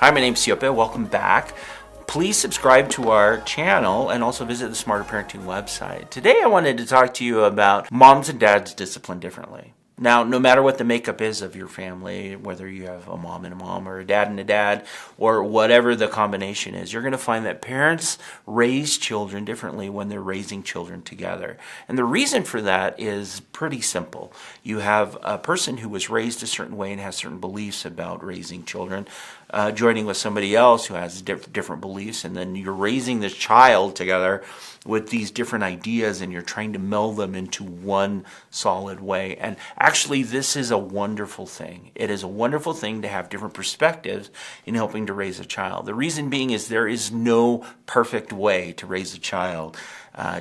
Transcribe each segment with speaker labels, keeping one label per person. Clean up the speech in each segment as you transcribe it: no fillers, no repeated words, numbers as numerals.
Speaker 1: Hi, my name's Siope. Welcome back. Please subscribe to our channel and also visit the Smarter Parenting website. Today I wanted to talk to you about moms and dads discipline differently. Now, no matter what the makeup is of your family, whether you have a mom and a mom or a dad and a dad or whatever the combination is, you're going to find that parents raise children differently when they're raising children together. And the reason for that is pretty simple. You have a person who was raised a certain way and has certain beliefs about raising children, joining with somebody else who has different beliefs, and then you're raising this child together with these different ideas and you're trying to meld them into one solid way. And actually, this is a wonderful thing. It is a wonderful thing to have different perspectives in helping to raise a child. The reason being is there is no perfect way to raise a child.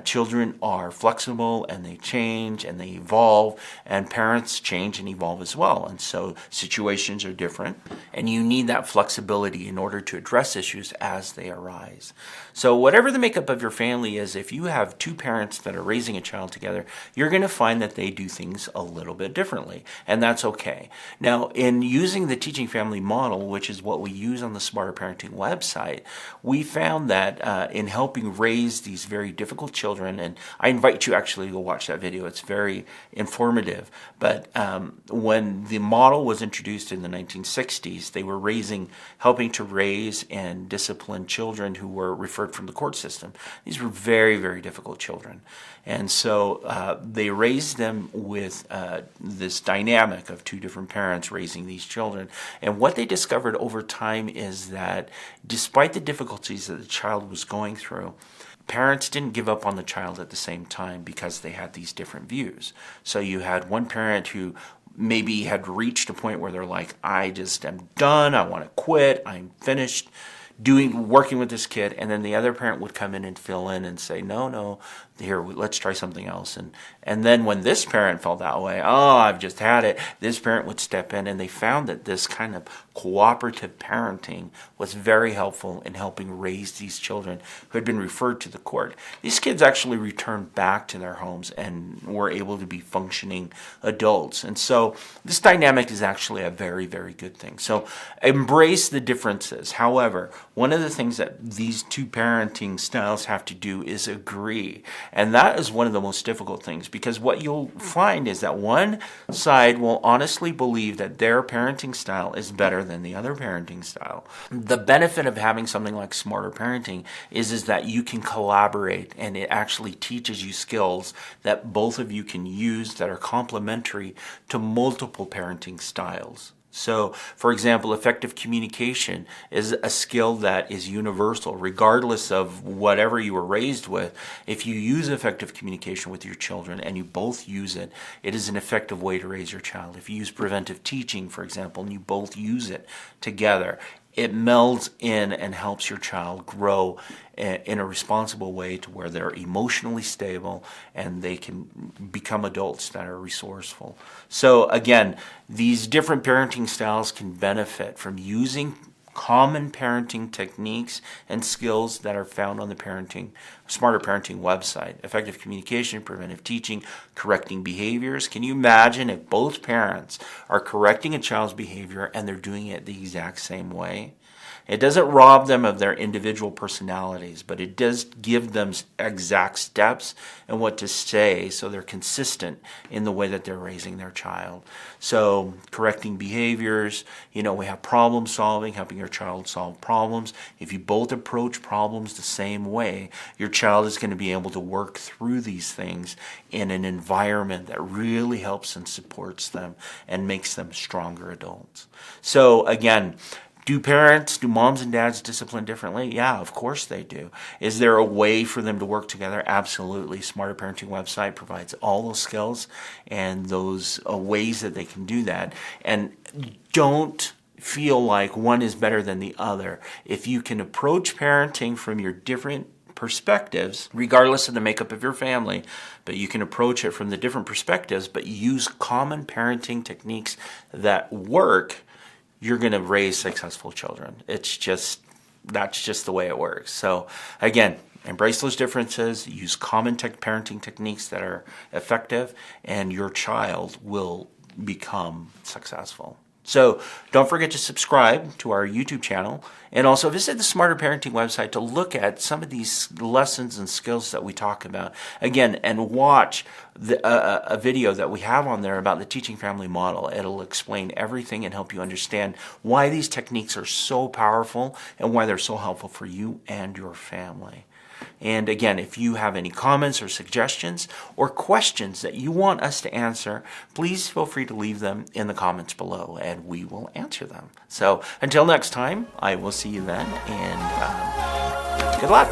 Speaker 1: Children are flexible and they change and they evolve, and parents change and evolve as well. And so situations are different, and you need that flexibility in order to address issues as they arise. So whatever the makeup of your family is, if you have two parents that are raising a child together, you're going to find that they do things a little bit differently, and that's okay. Now, in using the teaching family model, which is what we use on the Smarter Parenting website, we found that in helping raise these very difficult children, and I invite you actually to go watch that video. It's very informative. But when the model was introduced in the 1960s, they were helping to raise and discipline children who were referred from the court system. These were very, very difficult children. And so they raised them with this dynamic of two different parents raising these children. And what they discovered over time is that despite the difficulties that the child was going through, parents didn't give up on the child at the same time because they had these different views. So you had one parent who maybe had reached a point where they're like, I just am done, I want to quit, I'm finished working with this kid. And then the other parent would come in and fill in and say, no, here, let's try something else. And then when this parent felt that way, I've just had it, this parent would step in, and they found that this kind of cooperative parenting was very helpful in helping raise these children who had been referred to the court. These kids actually returned back to their homes and were able to be functioning adults. And so this dynamic is actually a very, very good thing. So embrace the differences. However, one of the things that these two parenting styles have to do is agree. And that is one of the most difficult things, because what you'll find is that one side will honestly believe that their parenting style is better than the other parenting style. The benefit of having something like Smarter Parenting is that you can collaborate, and it actually teaches you skills that both of you can use that are complementary to multiple parenting styles. So, for example, effective communication is a skill that is universal, regardless of whatever you were raised with. If you use effective communication with your children and you both use it, it is an effective way to raise your child. If you use preventive teaching, for example, and you both use it together, it melds in and helps your child grow in a responsible way to where they're emotionally stable and they can become adults that are resourceful. So again, these different parenting styles can benefit from using common parenting techniques and skills that are found on the Smarter Parenting website. Effective communication, preventive teaching, correcting behaviors. Can you imagine if both parents are correcting a child's behavior and they're doing it the exact same way? It doesn't rob them of their individual personalities, but it does give them exact steps and what to say so they're consistent in the way that they're raising their child. So correcting behaviors, we have problem solving, helping your child solve problems. If you both approach problems the same way, your child is going to be able to work through these things in an environment that really helps and supports them and makes them stronger adults. So again, do moms and dads discipline differently? Yeah, of course they do. Is there a way for them to work together? Absolutely. Smarter Parenting website provides all those skills and those ways that they can do that. And don't feel like one is better than the other. If you can approach parenting from your different perspectives, regardless of the makeup of your family, but you can approach it from the different perspectives, but use common parenting techniques that work, you're going to raise successful children. That's just the way it works. So again, embrace those differences, use common parenting techniques that are effective, and your child will become successful. So don't forget to subscribe to our YouTube channel and also visit the Smarter Parenting website to look at some of these lessons and skills that we talk about. Again, and watch a video that we have on there about the teaching family model. It'll explain everything and help you understand why these techniques are so powerful and why they're so helpful for you and your family. And again, if you have any comments or suggestions or questions that you want us to answer, please feel free to leave them in the comments below and we will answer them. So until next time, I will see you then, and good luck.